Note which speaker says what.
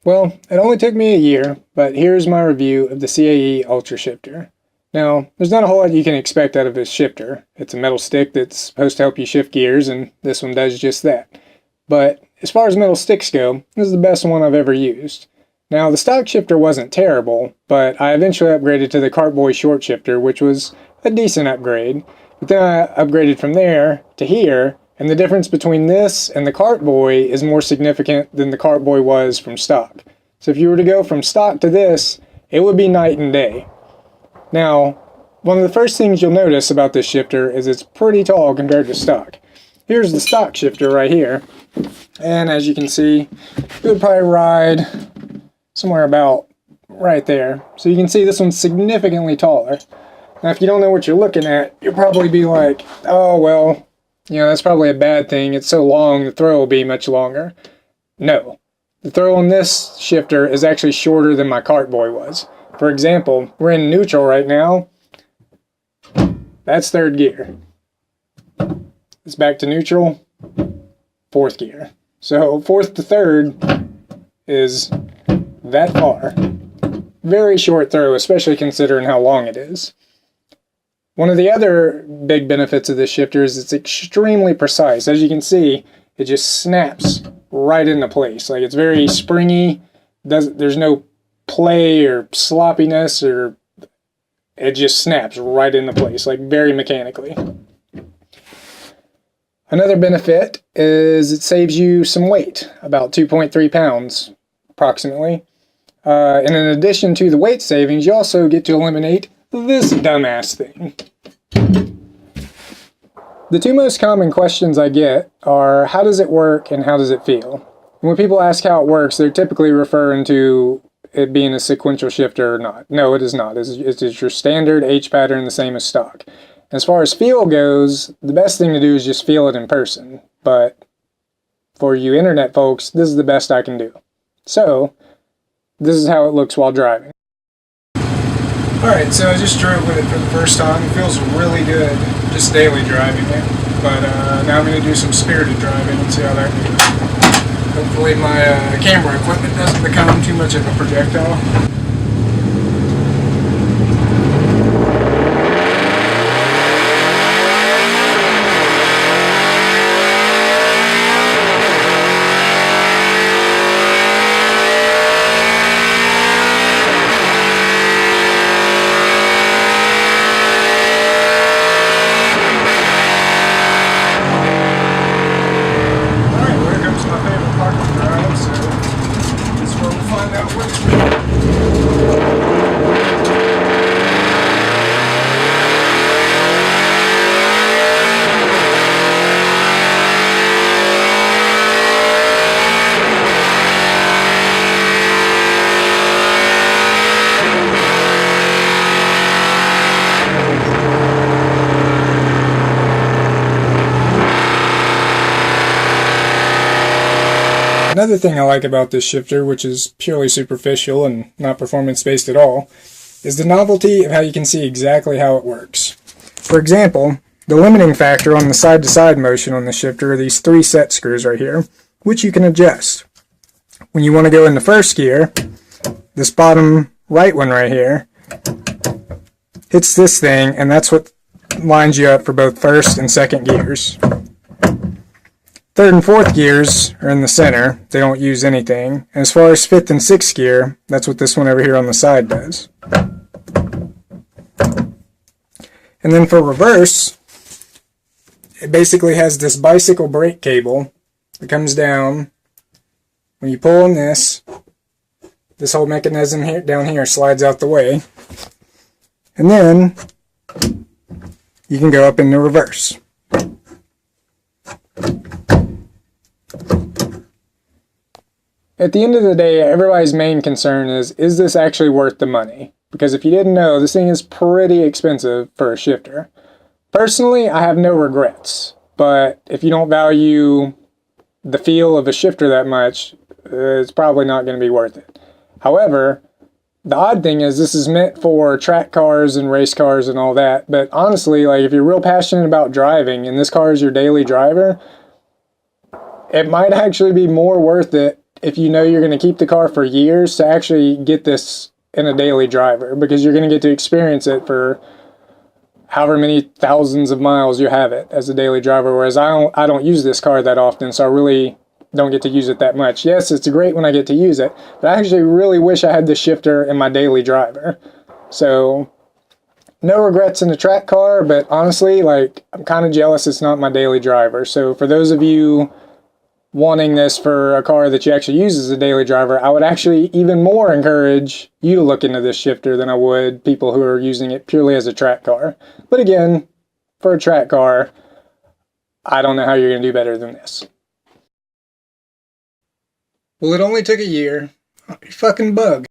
Speaker 1: Well, it only took me a year, but here's my review of the CAE Ultra Shifter. Now, there's not a whole lot you can expect out of this shifter. It's a metal stick that's supposed to help you shift gears, and this one does just that. But as far as metal sticks go, this is the best one I've ever used. Now, the stock shifter wasn't terrible, but I eventually upgraded to the Cartboy short shifter, which was a decent upgrade. But then I upgraded from there to here, and the difference between this and the Cartboy is more significant than the Cartboy was from stock. So if you were to go from stock to this, it would be night and day. Now, one of the first things you'll notice about this shifter is it's pretty tall compared to stock. Here's the stock shifter right here, and as you can see, it would probably ride somewhere about right there. So you can see this one's significantly taller. Now if you don't know what you're looking at, you'll probably be like, oh well, that's probably a bad thing. It's so long, the throw will be much longer. No. The throw on this shifter is actually shorter than my Cartboy was. For example, we're in neutral right now. That's third gear. It's back to neutral, fourth gear. So fourth to third is that far. Very short throw, especially considering how long it is. One of the other big benefits of this shifter is it's extremely precise. As you can see, it just snaps right into place. Like, it's very springy. There's no play or sloppiness, or it just snaps right into place, like very mechanically. Another benefit is it saves you some weight, about 2.3 pounds approximately. And in addition to the weight savings, you also get to eliminate this dumbass thing. The two most common questions I get are, how does it work and how does it feel? And when people ask how it works, they're typically referring to it being a sequential shifter or not. No, it is not. It's your standard H pattern, the same as stock. As far as feel goes, the best thing to do is just feel it in person. But for you internet folks, this is the best I can do. So, this is how it looks while driving. Alright, so I just drove with it for the first time. It feels really good, just daily driving it. But now I'm going to do some spirited driving and see how that goes. Hopefully my camera equipment doesn't become too much of a projectile. Another thing I like about this shifter, which is purely superficial and not performance-based at all, is the novelty of how you can see exactly how it works. For example, the limiting factor on the side-to-side motion on the shifter are these 3 set screws right here, which you can adjust. When you want to go into first gear, this bottom right one right here hits this thing, and that's what lines you up for both first and second gears. Third and fourth gears are in the center. They don't use anything. And as far as fifth and sixth gear, that's what this one over here on the side does. And then for reverse, it basically has this bicycle brake cable that comes down. When you pull on this whole mechanism here, down here slides out the way. And then you can go up into reverse. At the end of the day, everybody's main concern is this actually worth the money? Because if you didn't know, this thing is pretty expensive for a shifter. Personally, I have no regrets, but if you don't value the feel of a shifter that much, it's probably not going to be worth it. However, the odd thing is this is meant for track cars and race cars and all that, but honestly, like, if you're real passionate about driving and this car is your daily driver, it might actually be more worth it if you know you're going to keep the car for years, to actually get this in a daily driver, because you're going to get to experience it for however many thousands of miles you have it as a daily driver. Whereas I don't use this car that often, so I really don't get to use it that much. Yes, it's great when I get to use it, but I actually really wish I had the shifter in my daily driver. So no regrets in the track car, but honestly, like, I'm kind of jealous it's not my daily driver. So for those of you wanting this for a car that you actually use as a daily driver, I would actually even more encourage you to look into this shifter than I would people who are using it purely as a track car. But again, for a track car, I don't know how you're going to do better than this. Well, it only took a year. Oh, you fucking bug.